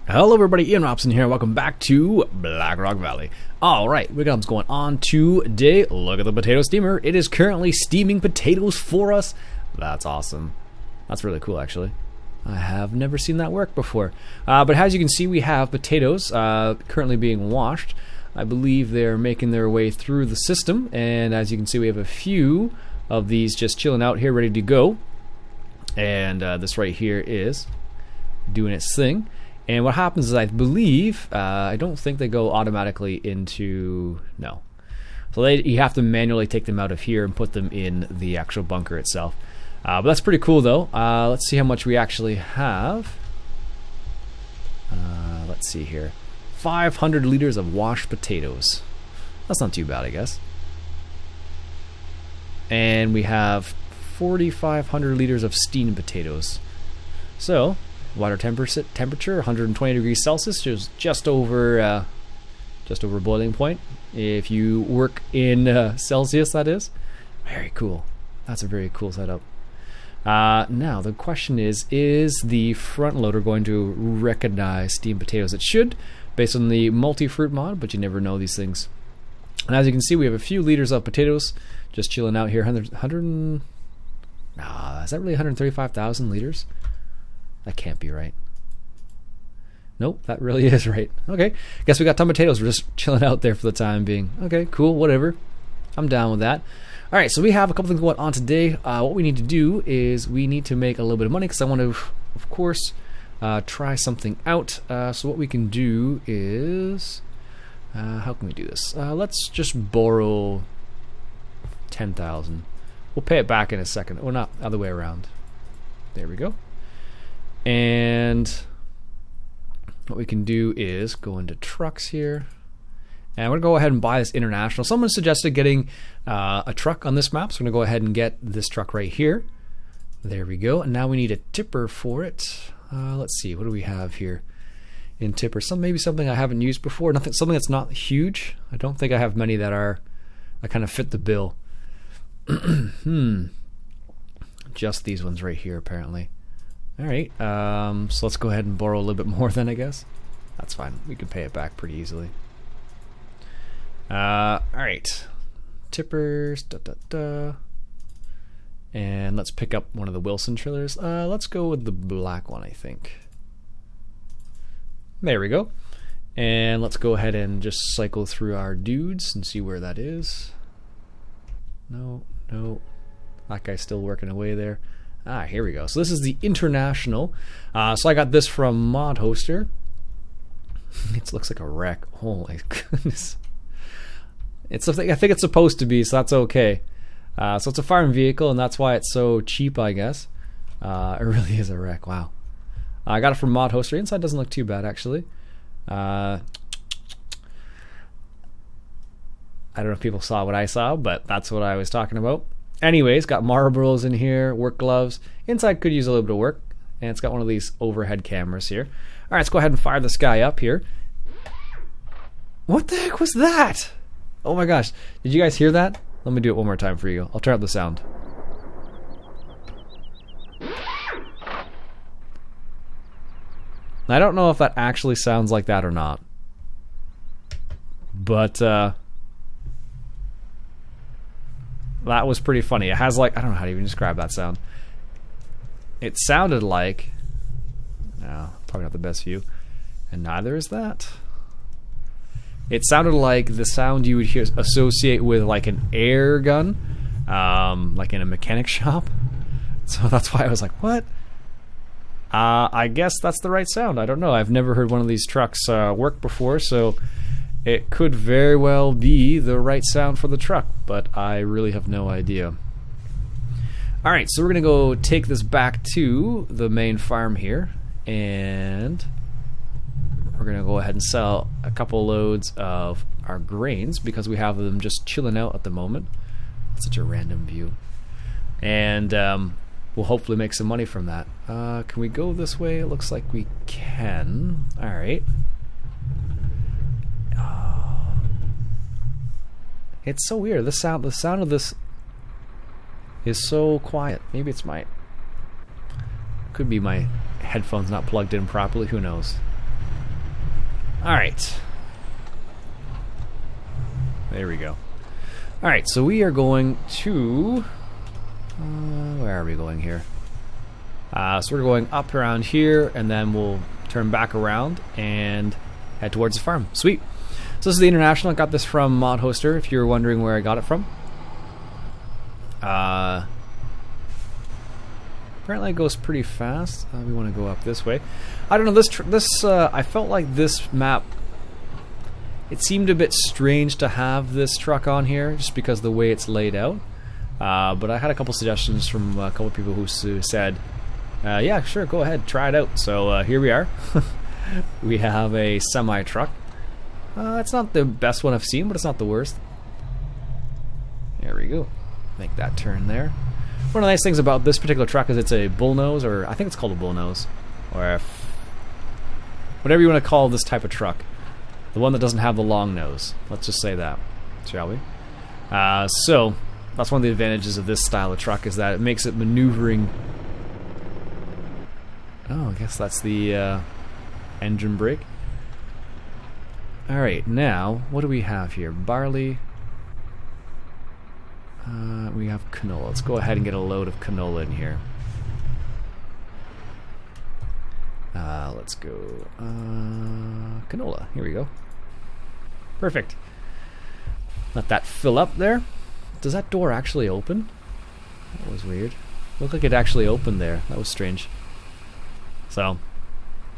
Hello everybody, Iain Robson here, welcome back to Black Rock Valley. Alright, we got what's going on today. Look at the potato steamer. It is currently steaming potatoes for us. That's awesome. That's really cool actually. I have never seen that work before. But as you can see, we have potatoes currently being washed. I believe they're making their way through the system, and as you can see we have a few of these just chilling out here ready to go. And this right here is doing its thing. And what happens is, I believe, I don't think they go automatically into, no. So you have to manually take them out of here and put them in the actual bunker itself. But that's pretty cool though. Let's see how much we actually have. Let's see here. 500 liters of washed potatoes. That's not too bad, I guess. And we have 4,500 liters of steamed potatoes. So, water temperature 120 degrees Celsius, is just over boiling point. If you work in Celsius, that is. Very cool. That's a very cool setup. Now the question is the front loader going to recognize steamed potatoes? It should, based on the multi-fruit mod, but you never know these things. And as you can see, we have a few liters of potatoes just chilling out here. Is that really 135,000 liters? That can't be right. Nope, that really is right. Okay, guess we got ton of potatoes. We're just chilling out there for the time being. Okay, cool, whatever. I'm down with that. All right, so we have a couple things going on today. What we need to do is we need to make a little bit of money because I want to, of course, try something out. So what we can do is, how can we do this? Let's just borrow 10,000. We'll pay it back in a second. Well, not other way around. There we go. And what we can do is go into trucks here, and we're gonna go ahead and buy this international. Someone suggested getting a truck on this map, so we're gonna go ahead and get this truck right here. There we go. And now we need a tipper for it. Let's see, what do we have here in tipper? Maybe something I haven't used before. Something that's not huge. I don't think I have many that kind of fit the bill. Just these ones right here apparently. Alright, so let's go ahead and borrow a little bit more then, I guess. That's fine. We can pay it back pretty easily. Alright. Tippers. And let's pick up one of the Wilson trailers. Let's go with the black one, I think. There we go. And let's go ahead and just cycle through our dudes and see where that is. No. That guy's still working away there. Here we go. So this is the International. So I got this from Mod Hoster. It looks like a wreck. Holy goodness. It's something I think it's supposed to be, so that's okay. So it's a farm vehicle, and that's why it's so cheap, I guess. It really is a wreck. Wow. I got it from Mod Hoster. Inside doesn't look too bad, actually. I don't know if people saw what I saw, but that's what I was talking about. Anyways, got marbles in here, work gloves. Inside could use a little bit of work. And it's got one of these overhead cameras here. Alright, let's go ahead and fire this guy up here. What the heck was that? Oh my gosh. Did you guys hear that? Let me do it one more time for you. I'll turn up the sound. I don't know if that actually sounds like that or not. But, that was pretty funny. It has like, I don't know how to even describe that sound. It sounded like, no, probably not the best view, and neither is that. It sounded like the sound you would hear associate with like an air gun, like in a mechanic shop. So that's why I was like, what? I guess that's the right sound. I don't know. I've never heard one of these trucks work before, so it could very well be the right sound for the truck, but I really have no idea. Alright, so we're going to go take this back to the main farm here, and we're going to go ahead and sell a couple loads of our grains because we have them just chilling out at the moment. That's such a random view. And we'll hopefully make some money from that. Can we go this way? It looks like we can. Alright. It's so weird. The sound of this is so quiet. Maybe it's could be my headphones not plugged in properly. Who knows? Alright. There we go. Alright, so we are going to... where are we going here? So we're going up around here, and then we'll turn back around and head towards the farm. Sweet. So this is the International. I got this from Mod Hoster, if you were wondering where I got it from. Apparently it goes pretty fast. We want to go up this way. I don't know, this I felt like this map, it seemed a bit strange to have this truck on here, just because of the way it's laid out. But I had a couple suggestions from a couple people who said, yeah, sure, go ahead, try it out. So here we are. We have a semi-truck. It's not the best one I've seen, but it's not the worst. There we go. Make that turn there. One of the nice things about this particular truck is it's a bullnose, or I think it's called a bullnose, or whatever you want to call this type of truck. The one that doesn't have the long nose. Let's just say that, shall we? So, that's one of the advantages of this style of truck, is that it makes it maneuvering... Oh, I guess that's the engine brake. Alright, now, what do we have here? Barley. We have canola. Let's go ahead and get a load of canola in here. Let's go. Canola. Here we go. Perfect. Let that fill up there. Does that door actually open? That was weird. Looked like it actually opened there. That was strange. So,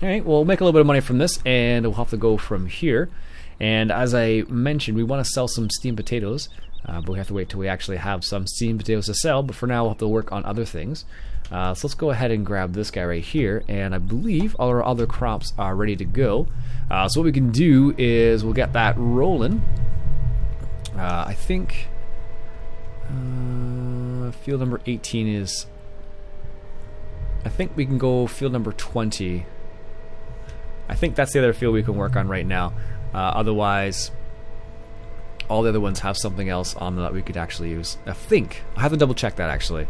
alright, we'll make a little bit of money from this, and we'll have to go from here. And as I mentioned, we want to sell some steamed potatoes, but we have to wait till we actually have some steamed potatoes to sell. But for now, we'll have to work on other things. So let's go ahead and grab this guy right here, and I believe all our other crops are ready to go. So what we can do is we'll get that rolling. I think field number 18 is... I think we can go field number 20. I think that's the other field we can work on right now. Otherwise, all the other ones have something else on them that we could actually use. I think. I have to double check that actually.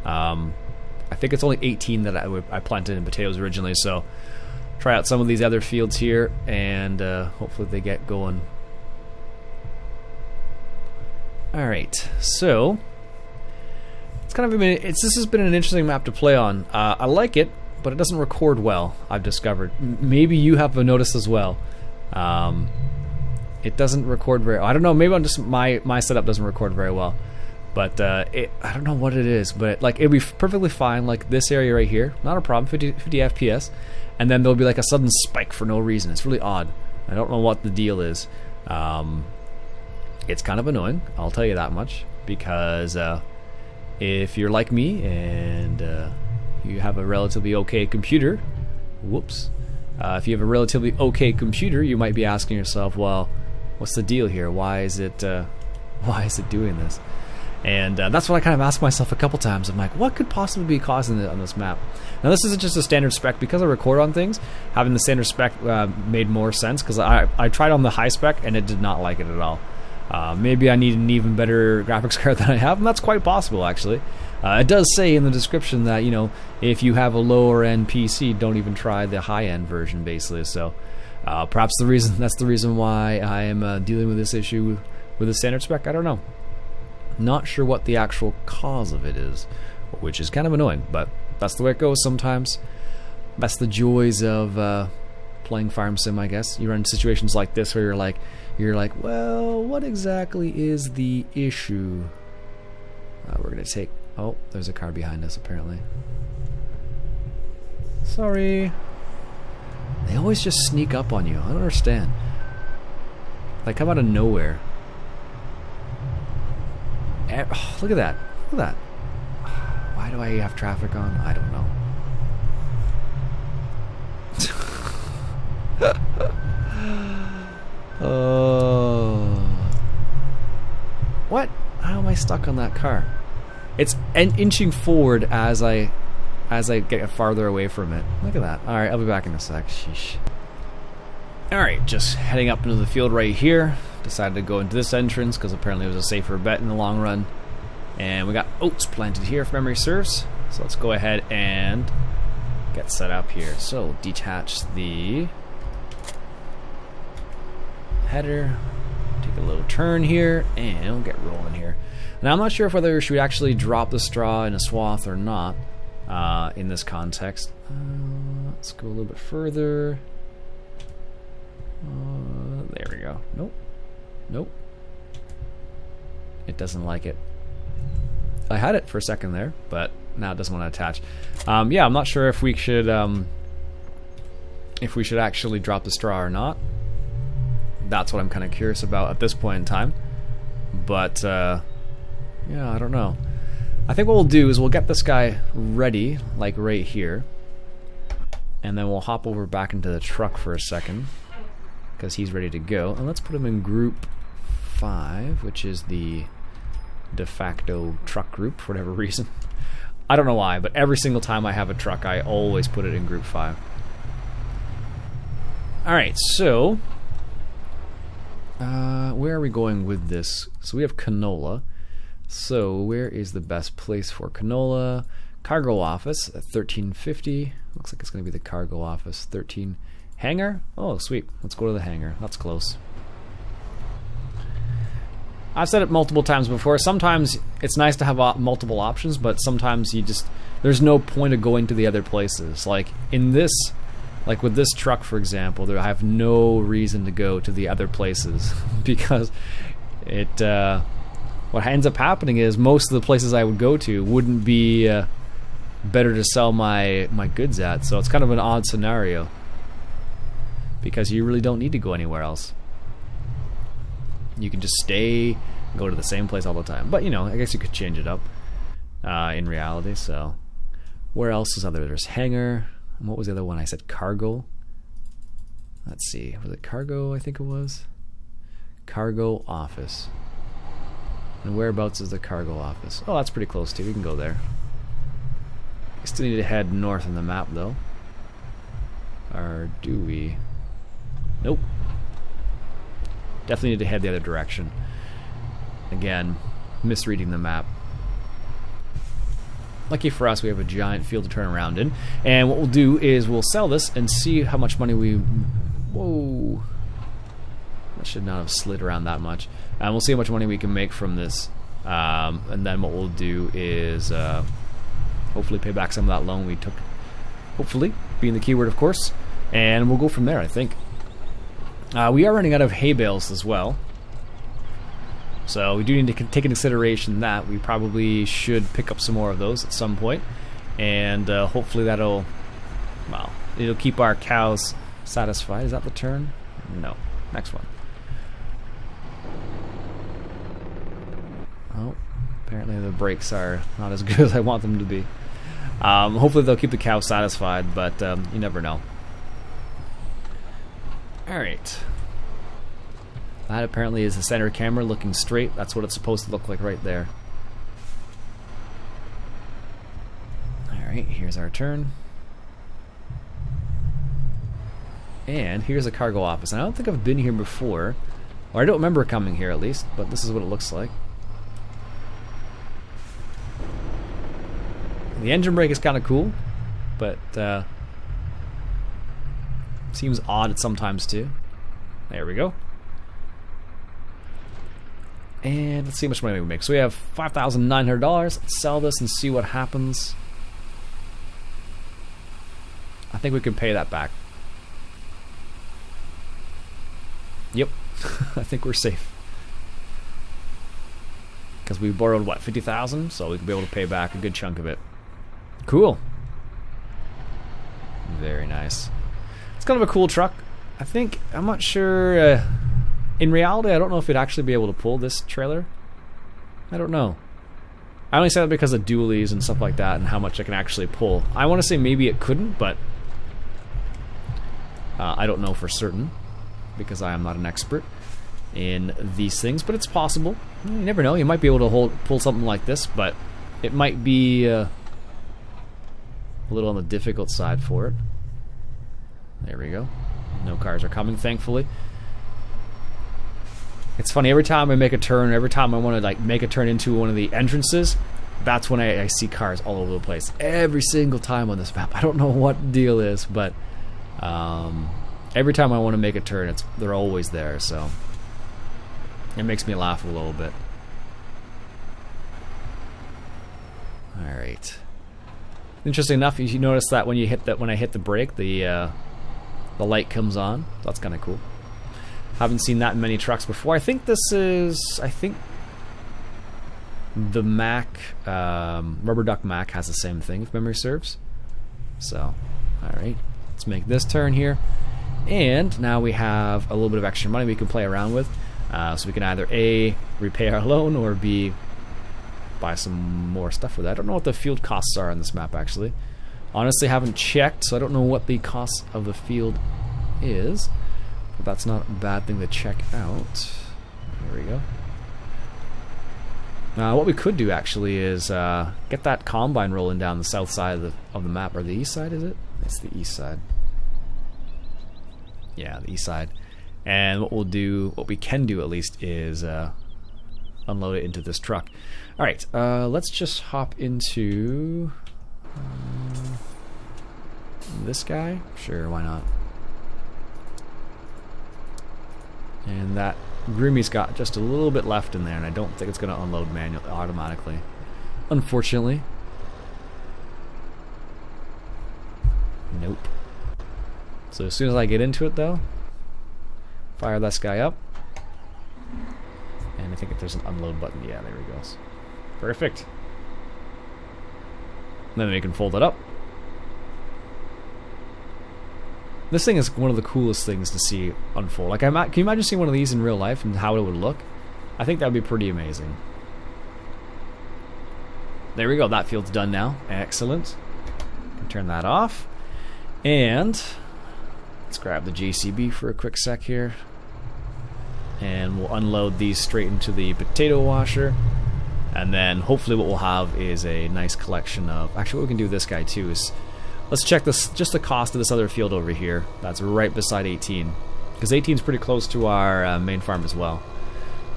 I think it's only 18 that I planted in potatoes originally, so try out some of these other fields here, and hopefully they get going. Alright, so... It's kind of this has been an interesting map to play on. I like it, but it doesn't record well, I've discovered. Maybe you have noticed as well. It doesn't record very... I don't know, maybe I'm just... My setup doesn't record very well. But I don't know what it is, but like it'd be perfectly fine, like this area right here, not a problem, 50 FPS, and then there'll be like a sudden spike for no reason. It's really odd. I don't know what the deal is. It's kind of annoying, I'll tell you that much, because if you're like me and you have a relatively okay computer, whoops, if you have a relatively okay computer, you might be asking yourself, well, what's the deal here? Why is it doing this? And that's what I kind of asked myself a couple times. I'm like, what could possibly be causing it on this map? Now this isn't just a standard spec. Because I record on things, having the standard spec made more sense, because I tried on the high spec and it did not like it at all. Maybe I need an even better graphics card than I have, and that's quite possible actually. It does say in the description that, you know, if you have a lower end PC, don't even try the high end version basically. So perhaps that's the reason why I am dealing with this issue with the standard spec. I don't know. Not sure what the actual cause of it is, which is kind of annoying, but that's the way it goes sometimes. That's the joys of playing farm sim, I guess. You run into situations like this where you're like, well, what exactly is the issue? We're gonna take... Oh, there's a car behind us apparently. Sorry. They always just sneak up on you. I don't understand. They come out of nowhere. Oh, look at that. Look at that. Why do I have traffic on? I don't know. Oh. What? How am I stuck on that car? It's inching forward as I get farther away from it. Look at that. Alright, I'll be back in a sec. Sheesh. Alright, just heading up into the field right here. Decided to go into this entrance because apparently it was a safer bet in the long run. And we got oats planted here if memory serves. So let's go ahead and get set up here. So detach the header. Take a little turn here, and we'll get rolling here. Now, I'm not sure if whether we should actually drop the straw in a swath or not in this context. Let's go a little bit further. There we go. Nope. Nope. It doesn't like it. I had it for a second there, but now it doesn't want to attach. Yeah, I'm not sure if we should actually drop the straw or not. That's what I'm kind of curious about at this point in time. But yeah, I don't know. I think what we'll do is we'll get this guy ready, like right here, and then we'll hop over back into the truck for a second because he's ready to go. And let's put him in group 5, which is the de facto truck group for whatever reason. I don't know why, but every single time I have a truck, I always put it in group 5. Alright, so where are we going with this? So we have canola. So where is the best place for canola? Cargo office at 1350. Looks like it's going to be the cargo office. 13 hangar. Oh, sweet. Let's go to the hangar. That's close. I've said it multiple times before. Sometimes it's nice to have multiple options, but sometimes there's no point of going to the other places. Like in this, like with this truck, for example, I have no reason to go to the other places because what ends up happening is most of the places I would go to wouldn't be better to sell my goods at. So it's kind of an odd scenario because you really don't need to go anywhere else. You can just stay, go to the same place all the time. But, you know, I guess you could change it up in reality. So, where else is other? There's hangar. And what was the other one? I said cargo. Let's see. Was it cargo? I think it was. Cargo office. And whereabouts is the cargo office? Oh, that's pretty close too. We can go there. We still need to head north on the map, though. Or do we? Nope. Definitely need to head the other direction. Again, misreading the map. Lucky for us, we have a giant field to turn around in. And what we'll do is we'll sell this and see how much money we... Whoa. That should not have slid around that much. And we'll see how much money we can make from this. And then what we'll do is hopefully pay back some of that loan we took. Hopefully, being the keyword, of course. And we'll go from there, I think. We are running out of hay bales as well. So we do need to take into consideration that we probably should pick up some more of those at some point. And hopefully that'll, well, it'll keep our cows satisfied. Is that the turn? No. Next one. Oh, apparently the brakes are not as good as I want them to be. Hopefully they'll keep the cows satisfied, but you never know. Alright. That apparently is the center camera looking straight. That's what it's supposed to look like right there. Alright, here's our turn. And here's the cargo office. And I don't think I've been here before. Or I don't remember coming here at least, but this is what it looks like. The engine brake is kind of cool, but seems odd at sometimes too. There we go. And let's see how much money we make. So we have $5,900. Let's sell this and see what happens. I think we can pay that back. Yep. I think we're safe. Because we borrowed, what, 50,000? So we can be able to pay back a good chunk of it. Cool. Very nice. It's kind of a cool truck. I think, I'm not sure, in reality, I don't know if it'd actually be able to pull this trailer. I don't know. I only say that because of dualies and stuff like that and how much it can actually pull. I want to say maybe it couldn't, but I don't know for certain because I am not an expert in these things, but it's possible. You never know. You might be able to pull something like this, but it might be a little on the difficult side for it. There we go. No cars are coming, thankfully. It's funny, every time I make a turn, every time I want to like make a turn into one of the entrances, that's when I see cars all over the place. Every single time on this map. I don't know what the deal is, but Every time I want to make a turn, they're always there, so it makes me laugh a little bit. Alright. Interesting enough, you notice that when I hit the brake, the light comes on. That's kind of cool. Haven't seen that in many trucks before. I think the Mack, Rubber Duck Mack has the same thing, if memory serves. So, alright. Let's make this turn here. And now we have a little bit of extra money we can play around with. So we can either A, repay our loan, or B, buy some more stuff with that. I don't know what the field costs are on this map, actually. Honestly, haven't checked, so I don't know what the cost of the field is. But that's not a bad thing to check out. There we go. What we could do, actually, is get that combine rolling down the south side of the map. Or the east side, is it? It's the east side. Yeah, the east side. And what we can do at least, is unload it into this truck. Alright, let's just hop into this guy. Sure, why not? And that Grimmy's got just a little bit left in there, and I don't think it's going to unload manually automatically. Unfortunately. Nope. So as soon as I get into it, though, fire this guy up. And I think if there's an unload button, yeah, there he goes. Perfect. And then we can fold it up. This thing is one of the coolest things to see unfold. Like, can you imagine seeing one of these in real life and how it would look? I think that would be pretty amazing. There we go. That field's done now. Excellent. Can turn that off. And let's grab the JCB for a quick sec here. And we'll unload these straight into the potato washer. And then hopefully what we'll have is a nice collection of... Actually, what we can do with this guy too is... Let's check this, just the cost of this other field over here. That's right beside 18. Because 18 is pretty close to our main farm as well.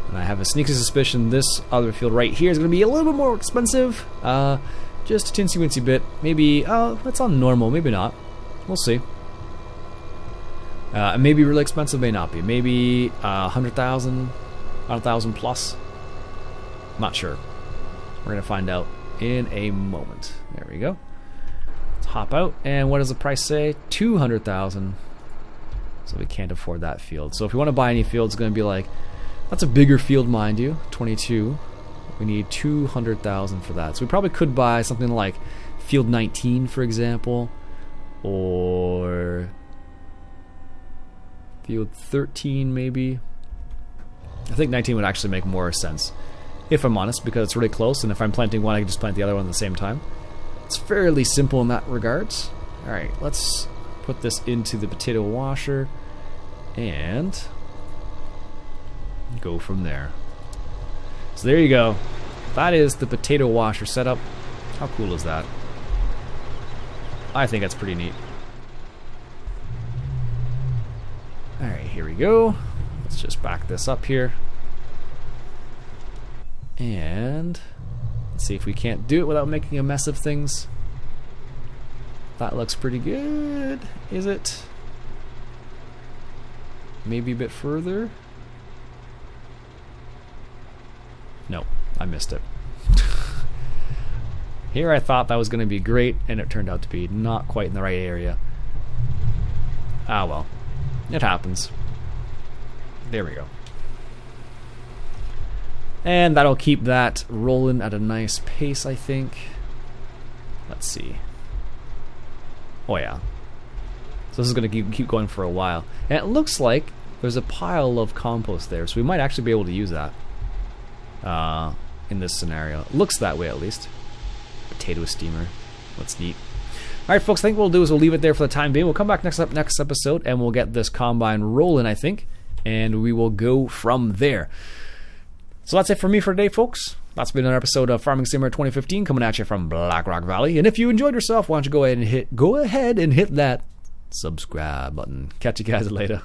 And I have a sneaky suspicion this other field right here is going to be a little bit more expensive. Just a teensy-weensy bit. Maybe, that's on normal, maybe not. We'll see. Maybe really expensive, may not be. Maybe 100,000, 100,000 plus. Not sure. We're going to find out in a moment. There we go. Let's hop out. And what does the price say? 200,000. So we can't afford that field. So if we want to buy any field, it's going to be like, that's a bigger field, mind you. 22. We need 200,000 for that. So we probably could buy something like field 19, for example. Or field 13, maybe. I think 19 would actually make more sense, if I'm honest, because it's really close, and if I'm planting one, I can just plant the other one at the same time. It's fairly simple in that regards. Alright, let's put this into the potato washer and go from there. So there you go. That is the potato washer setup. How cool is that? I think that's pretty neat. Alright, here we go. Let's just back this up here. And let's see if we can't do it without making a mess of things. That looks pretty good. Is it? Maybe a bit further? No, I missed it. Here I thought that was going to be great, and it turned out to be not quite in the right area. Ah well, it happens. There we go. And that'll keep that rolling at a nice pace, I think. Let's see. Oh yeah. So this is going to keep going for a while. And it looks like there's a pile of compost there, so we might actually be able to use that in this scenario. It looks that way, at least. Potato steamer. That's neat. Alright folks, I think what we'll do is we'll leave it there for the time being. We'll come back next episode and we'll get this combine rolling, I think. And we will go from there. So that's it for me for today, folks. That's been another episode of Farming Simulator 2015 coming at you from Black Rock Valley. And if you enjoyed yourself, why don't you go ahead and hit that subscribe button. Catch you guys later.